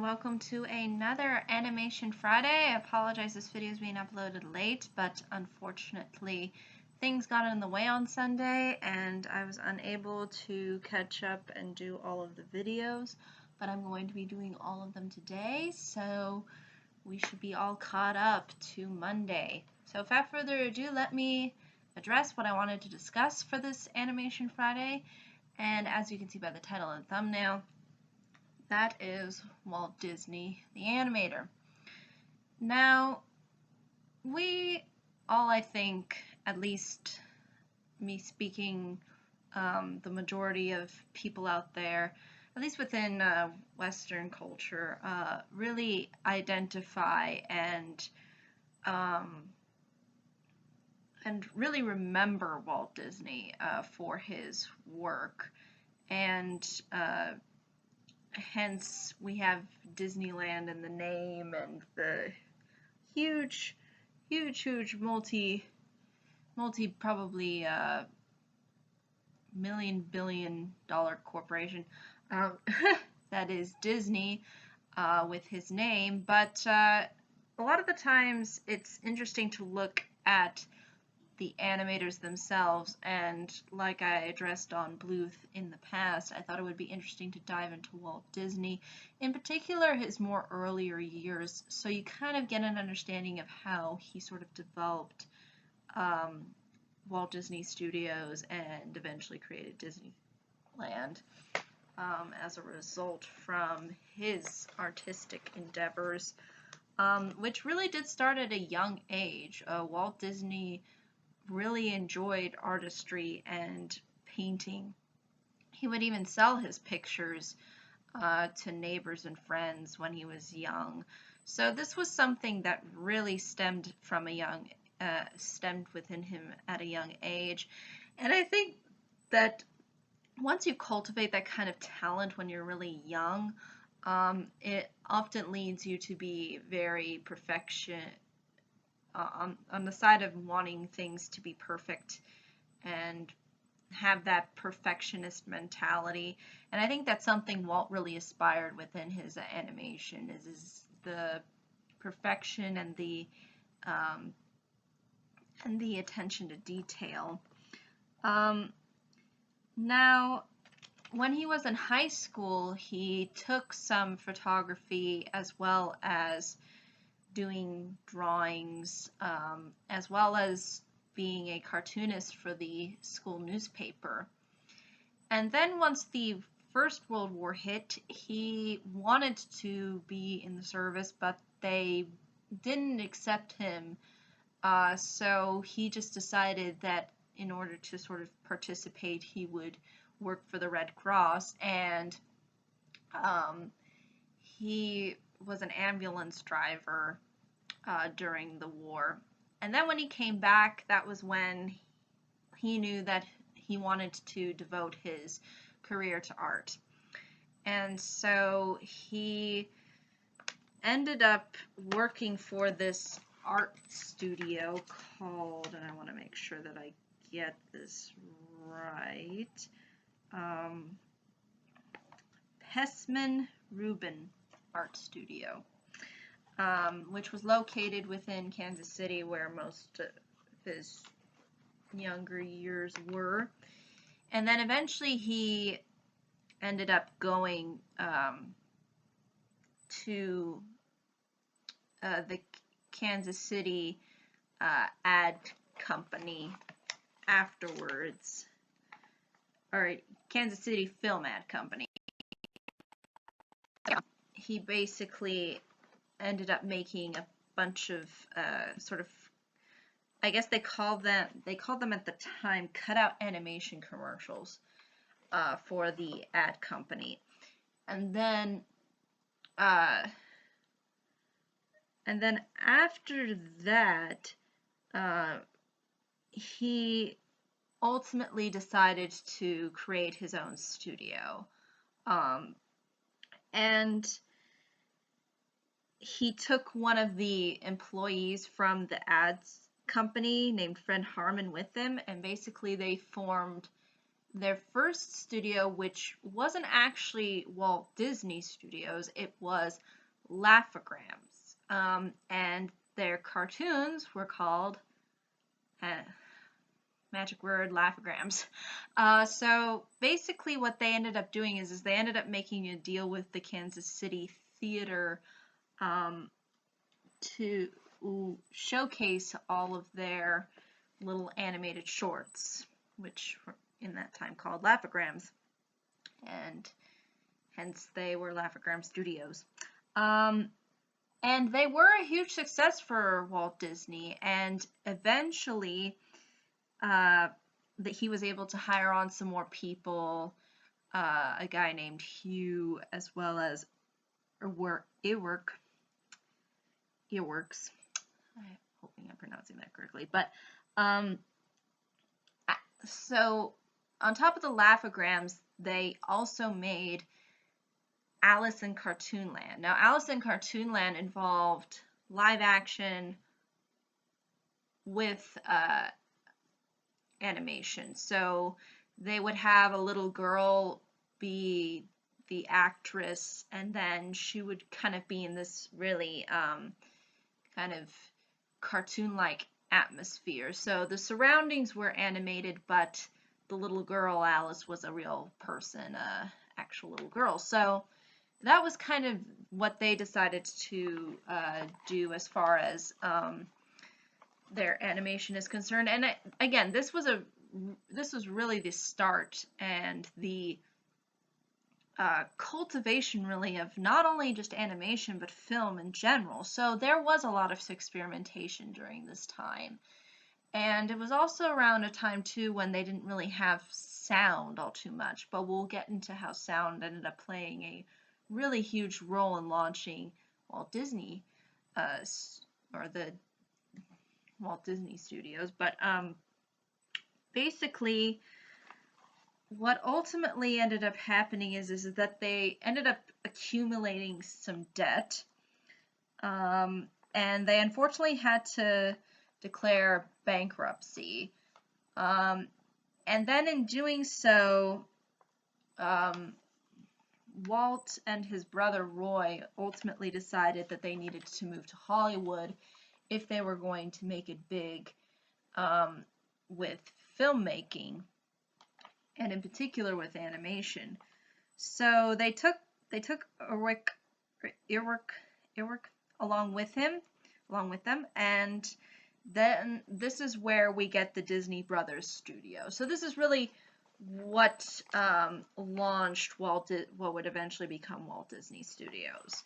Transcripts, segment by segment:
welcome to another Animation Friday. I apologize this video is being uploaded late, but unfortunately things got in the way on Sunday and I was unable to catch up and do all of the videos, but I'm going to be doing all of them today, so we should be all caught up to Monday. So without further ado, let me address what I wanted to discuss for this Animation Friday, and as you can see by the title and thumbnail, that is Walt Disney, the animator. Now, we all, I think, at least me speaking, the majority of people out there, at least within Western culture, really identify and really remember Walt Disney for his work, and hence we have Disneyland in the name and the huge multi probably $1 billion corporation that is Disney with his name. But a lot of the times it's interesting to look at the animators themselves, and like I addressed on Bluth in the past, I thought it would be interesting to dive into Walt Disney, in particular his more earlier years, so you kind of get an understanding of how he sort of developed Walt Disney Studios and eventually created Disneyland as a result from his artistic endeavors, which really did start at a young age. Walt Disney really enjoyed artistry and painting. He would even sell his pictures to neighbors and friends when he was young. So this was something that really stemmed within him at a young age. And I think that once you cultivate that kind of talent when you're really young, it often leads you to be very on the side of wanting things to be perfect and have that perfectionist mentality. And I think that's something Walt really aspired within his animation, is the perfection and the attention to detail. Now, when he was in high school, he took some photography as well as doing drawings, as well as being a cartoonist for the school newspaper. And then once the First World War hit, he wanted to be in the service, but they didn't accept him, so he just decided that in order to sort of participate, he would work for the Red Cross, and he was an ambulance driver during the war. And then when he came back, that was when he knew that he wanted to devote his career to art. And so he ended up working for this art studio called, and I want to make sure that I get this right, Pesman Rubin Art Studio, which was located within Kansas City, where most of his younger years were. And then eventually he ended up going to the Kansas City ad company afterwards, or Kansas City Film Ad Company. He basically ended up making a bunch of sort of, I guess they called them at the time cutout animation commercials for the ad company. And then after that, he ultimately decided to create his own studio, and he took one of the employees from the ads company named Fred Harmon with him, and basically they formed their first studio, which wasn't actually Walt Disney Studios, it was Laugh-O-Grams. And their cartoons were called, magic word, Laugh-O-Grams. So basically what they ended up doing is they ended up making a deal with the Kansas City Theater to showcase all of their little animated shorts, which were in that time called Laugh-O-Grams, and hence they were Laugh-O-Gram Studios. And they were a huge success for Walt Disney, and eventually that he was able to hire on some more people, a guy named Hugh, as well as Earworks. I'm hoping I'm pronouncing that correctly. But so on top of the Laugh-O-Grams, they also made Alice in Cartoonland. Now, Alice in Cartoonland involved live action with animation. So they would have a little girl be the actress, and then she would kind of be in this really kind of cartoon-like atmosphere. So the surroundings were animated, but the little girl, Alice, was a real person, actual little girl. So that was kind of what they decided to do as far as their animation is concerned. And again, this was really the start and the cultivation, really, of not only just animation but film in general. So there was a lot of experimentation during this time. And it was also around a time too when they didn't really have sound all too much, but we'll get into how sound ended up playing a really huge role in launching Walt Disney, or the Walt Disney Studios. But basically, what ultimately ended up happening is that they ended up accumulating some debt, and they unfortunately had to declare bankruptcy. And then in doing so, Walt and his brother Roy ultimately decided that they needed to move to Hollywood if they were going to make it big with filmmaking, and in particular with animation. So they took Earworks along with them, and then this is where we get the Disney Brothers Studio. So this is really what launched what would eventually become Walt Disney Studios.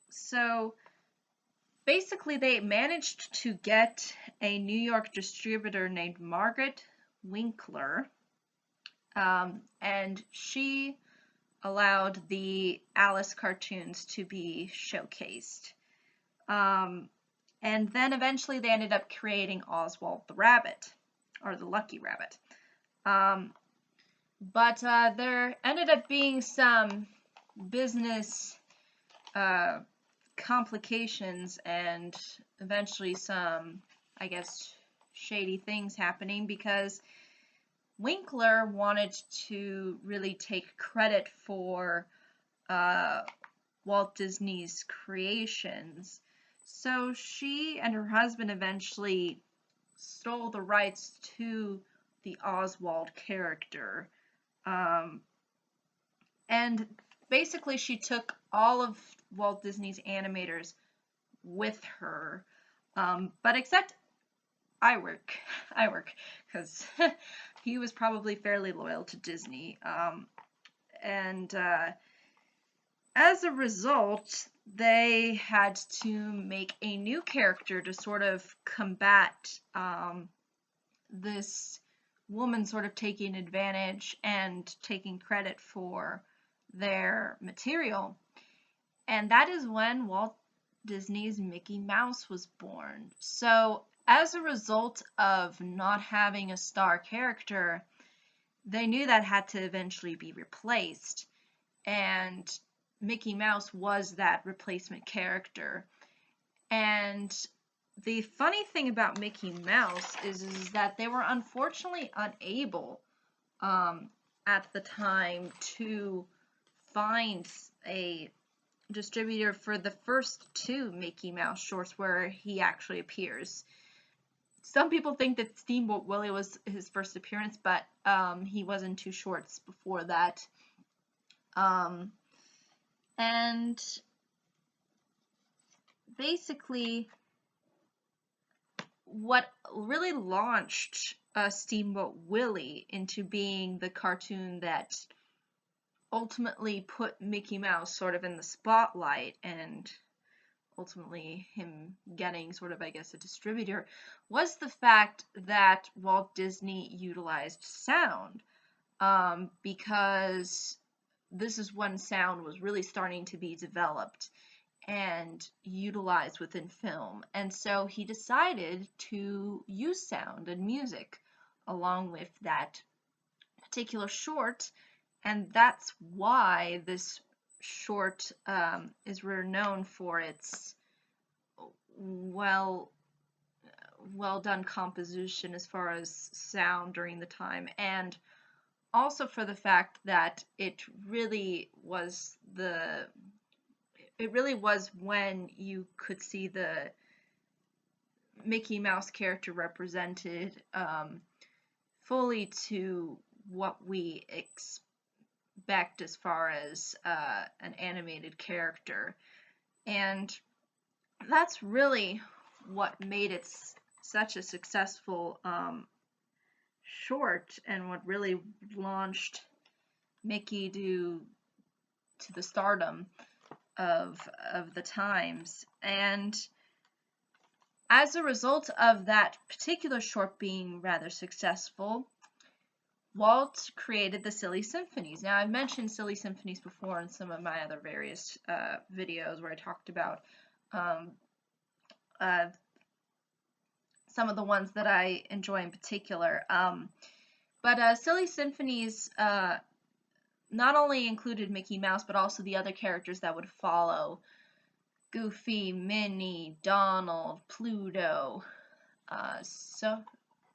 So basically, they managed to get a New York distributor named Margaret Winkler, and she allowed the Alice cartoons to be showcased. And then eventually they ended up creating Oswald the Rabbit, or the Lucky Rabbit. But there ended up being some business complications and eventually some, I guess, shady things happening, because Winkler wanted to really take credit for Walt Disney's creations. So she and her husband eventually stole the rights to the Oswald character. And basically she took all of Walt Disney's animators with her, but except Earworks, because he was probably fairly loyal to Disney. And as a result, they had to make a new character to sort of combat this woman sort of taking advantage and taking credit for their material. And that is when Walt Disney's Mickey Mouse was born. So as a result of not having a star character, they knew that had to eventually be replaced. And Mickey Mouse was that replacement character. And the funny thing about Mickey Mouse is that they were unfortunately unable at the time to find a distributor for the first 2 Mickey Mouse shorts where he actually appears. Some people think that Steamboat Willie was his first appearance, but he was in 2 shorts before that. And basically, what really launched Steamboat Willie into being the cartoon that ultimately put Mickey Mouse sort of in the spotlight, and ultimately him getting sort of, I guess, a distributor, was the fact that Walt Disney utilized sound, because this is when sound was really starting to be developed and utilized within film. And so he decided to use sound and music along with that particular short, and that's why this short is renowned for its well done composition as far as sound during the time, and also for the fact that it really was when you could see the Mickey Mouse character represented fully to what we expect as far as an animated character. And that's really what made it such a successful short, and what really launched Mickey to the stardom of the times. And as a result of that particular short being rather successful, Walt created the Silly Symphonies. Now, I've mentioned Silly Symphonies before in some of my other various videos where I talked about some of the ones that I enjoy in particular. But Silly Symphonies not only included Mickey Mouse, but also the other characters that would follow: Goofy, Minnie, Donald, Pluto, so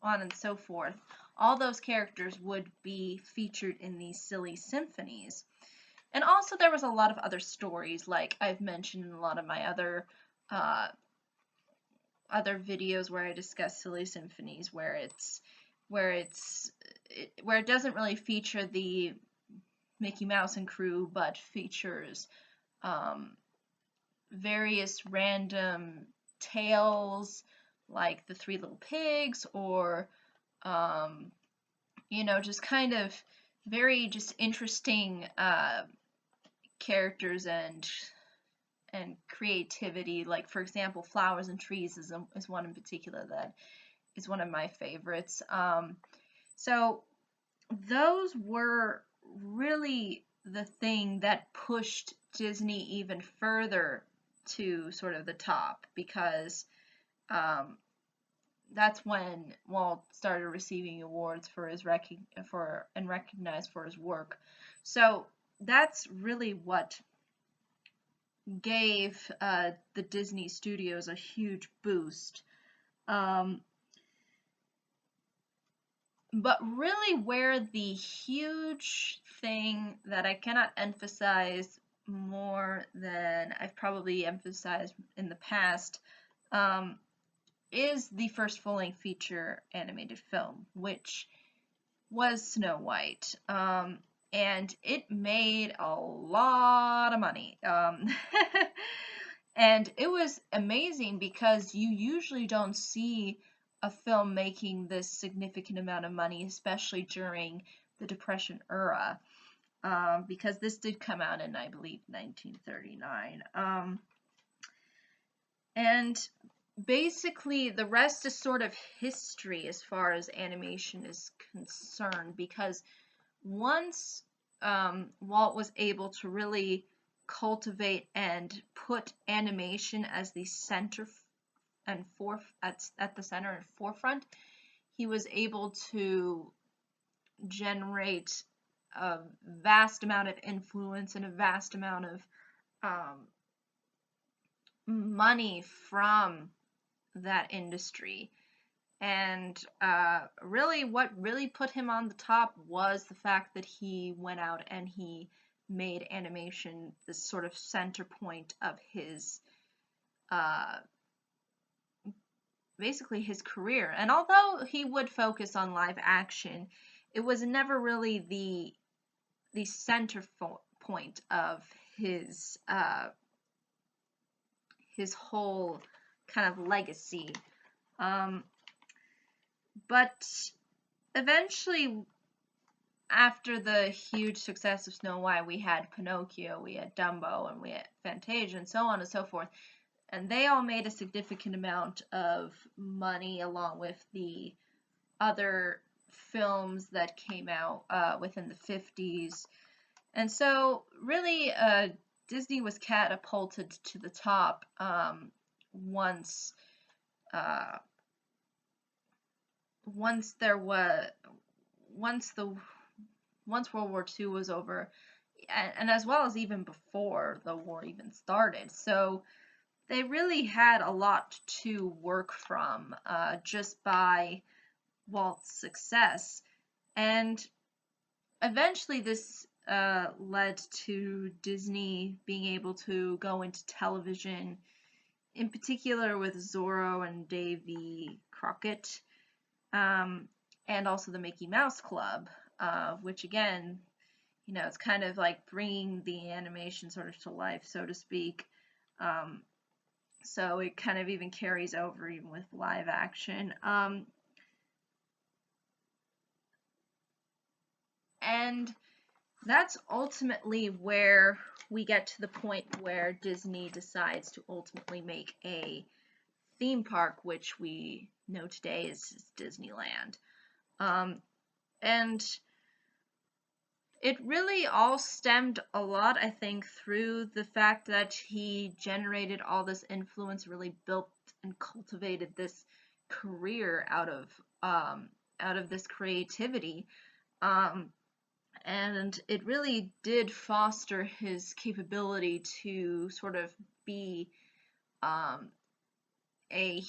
on and so forth. All those characters would be featured in these Silly Symphonies. And also there was a lot of other stories, like I've mentioned in a lot of my other videos where I discuss Silly Symphonies, where it doesn't really feature the Mickey Mouse and crew, but features various random tales like the 3 Little Pigs, or just kind of very just interesting characters and creativity. Like, for example, Flowers and Trees is one in particular that is one of my favorites. So those were really the thing that pushed Disney even further to sort of the top, because that's when Walt started receiving awards for his and recognized for his work. So that's really what gave the Disney Studios a huge boost. But really, where the huge thing that I cannot emphasize more than I've probably emphasized in the past is the first full-length feature animated film, which was Snow White. And it made a lot of money. And it was amazing because you usually don't see a film making this significant amount of money, especially during the Depression era, because this did come out in, I believe, 1939. And basically, the rest is sort of history as far as animation is concerned, because once Walt was able to really cultivate and put animation as the center and at the center and forefront, he was able to generate a vast amount of influence and a vast amount of money from that industry. And really, what really put him on the top was the fact that he went out and he made animation this sort of center point of his uh, basically his career. And although he would focus on live action, it was never really the center point of his whole kind of legacy. Um, but eventually, after the huge success of Snow White, we had Pinocchio, we had Dumbo, and we had Fantasia, and so on and so forth. And they all made a significant amount of money along with the other films that came out within the 50s. And so, really, Disney was catapulted to the top once uh, once there was once the once World War II was over, and as well as even before the war even started. So they really had a lot to work from just by Walt's success. And eventually this led to Disney being able to go into television, in particular with Zorro and Davy Crockett, and also the Mickey Mouse Club, which again, it's kind of like bringing the animation sort of to life, so to speak. So it kind of even carries over even with live action. And that's ultimately where we get to the point where Disney decides to ultimately make a theme park, which we know today is Disneyland. And it really all stemmed a lot, I think, through the fact that he generated all this influence, really built and cultivated this career out of this creativity. And it really did foster his capability to sort of be a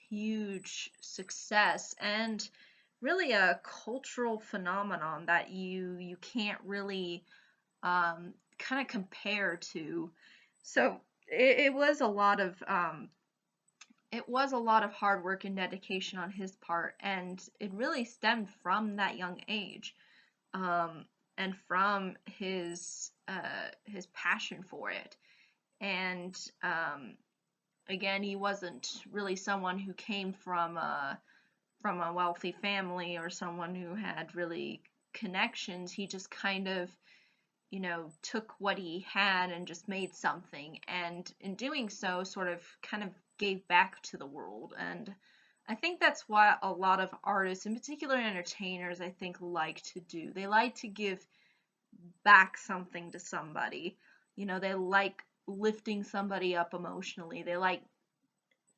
huge success and really a cultural phenomenon that you can't really kind of compare to. So it was a lot of hard work and dedication on his part, and it really stemmed from that young age, and from his passion for it. And again, he wasn't really someone who came from a wealthy family or someone who had really connections. He just kind of took what he had and just made something, and in doing so sort of kind of gave back to the world. And I think that's what a lot of artists, in particular entertainers, I think like to do. They like to give back something to somebody. They like lifting somebody up emotionally. They like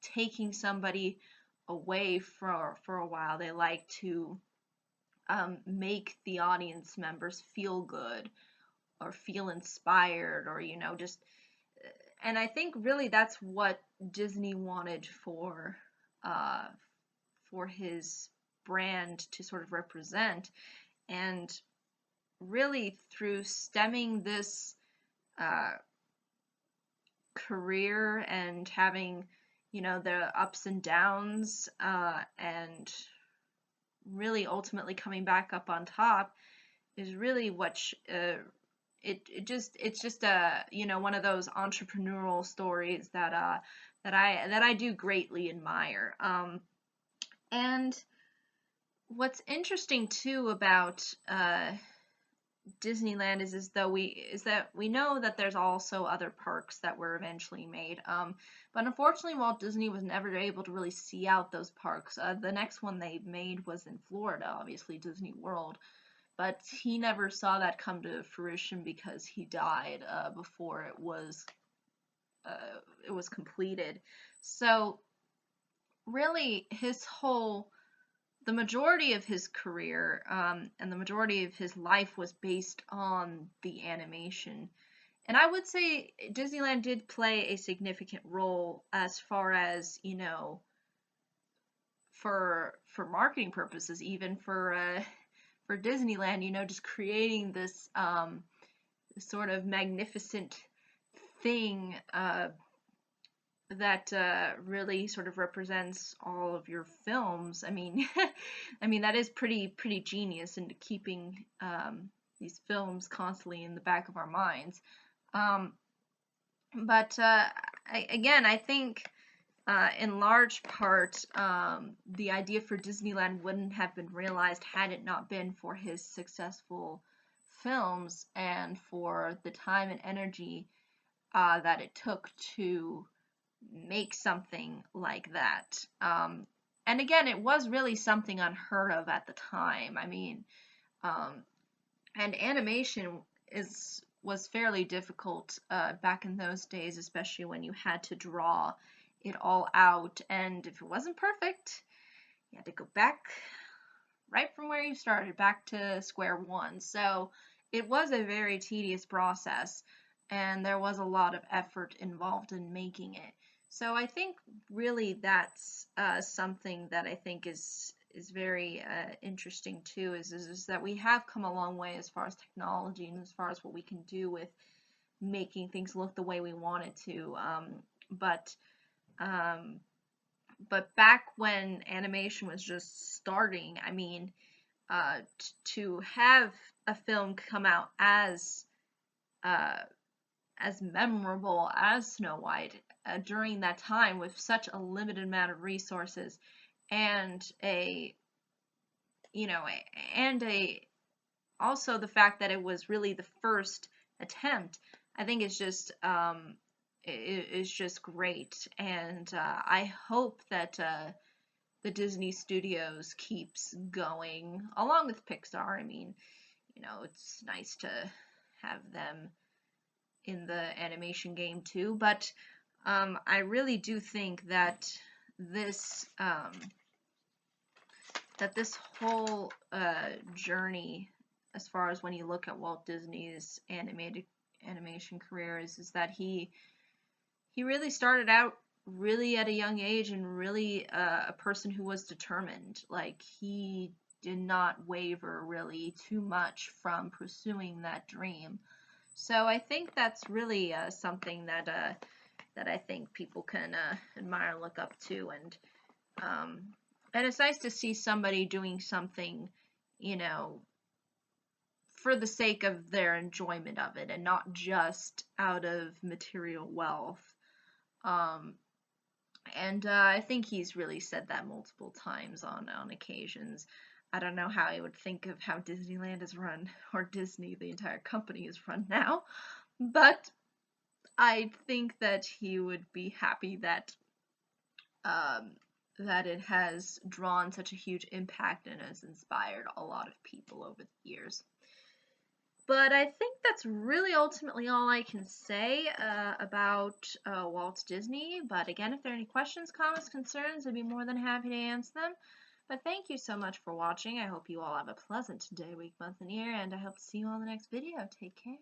taking somebody away for a while. They like to make the audience members feel good or feel inspired, or just. And I think really that's what Disney wanted uh, for his brand to sort of represent. And really through stemming this uh, career and having the ups and downs, and really ultimately coming back up on top, is really what it's just a one of those entrepreneurial stories that I do greatly admire. And what's interesting too about Disneyland is that we know that there's also other parks that were eventually made. But unfortunately, Walt Disney was never able to really see out those parks. The next one they made was in Florida, obviously Disney World, but he never saw that come to fruition because he died before it was completed. So really, the majority of his career, and the majority of his life was based on the animation. And I would say Disneyland did play a significant role as far as, for marketing purposes, even for Disneyland, you know, just creating this sort of magnificent thing that really sort of represents all of your films. I mean, I mean that is pretty genius into keeping these films constantly in the back of our minds. Um, but again, I think in large part, the idea for Disneyland wouldn't have been realized had it not been for his successful films and for the time and energy that it took to make something like that. And again, it was really something unheard of at the time. I mean, um, and animation was fairly difficult back in those days, especially when you had to draw it all out, and if it wasn't perfect, you had to go back right from where you started, back to square one. So it was a very tedious process, and there was a lot of effort involved in making it. So I think really that's something that I think is very interesting too, is that we have come a long way as far as technology and as far as what we can do with making things look the way we want it to. Um, but back when animation was just starting, I mean, to have a film come out uh, as memorable as Snow White during that time with such a limited amount of resources and you know, also the fact that it was really the first attempt, I think is just great, and I hope that the Disney Studios keeps going along with Pixar. I mean, you know, it's nice to have them in the animation game too, but I really do think that this this whole journey, as far as when you look at Walt Disney's animation career, is that he really started out really at a young age and really a person who was determined. Like, he did not waver really too much from pursuing that dream. So I think that's really something that I think people can admire and look up to, and it's nice to see somebody doing something, you know, for the sake of their enjoyment of it and not just out of material wealth. And I think he's really said that multiple times on occasions. I don't know how he would think of how Disneyland is run, or Disney, the entire company, is run now, but I think that he would be happy that that it has drawn such a huge impact and has inspired a lot of people over the years. But I think that's really ultimately all I can say about Walt Disney. But again, if there are any questions, comments, concerns, I'd be more than happy to answer them. But thank you so much for watching. I hope you all have a pleasant day, week, month, and year, and I hope to see you on the next video. Take care.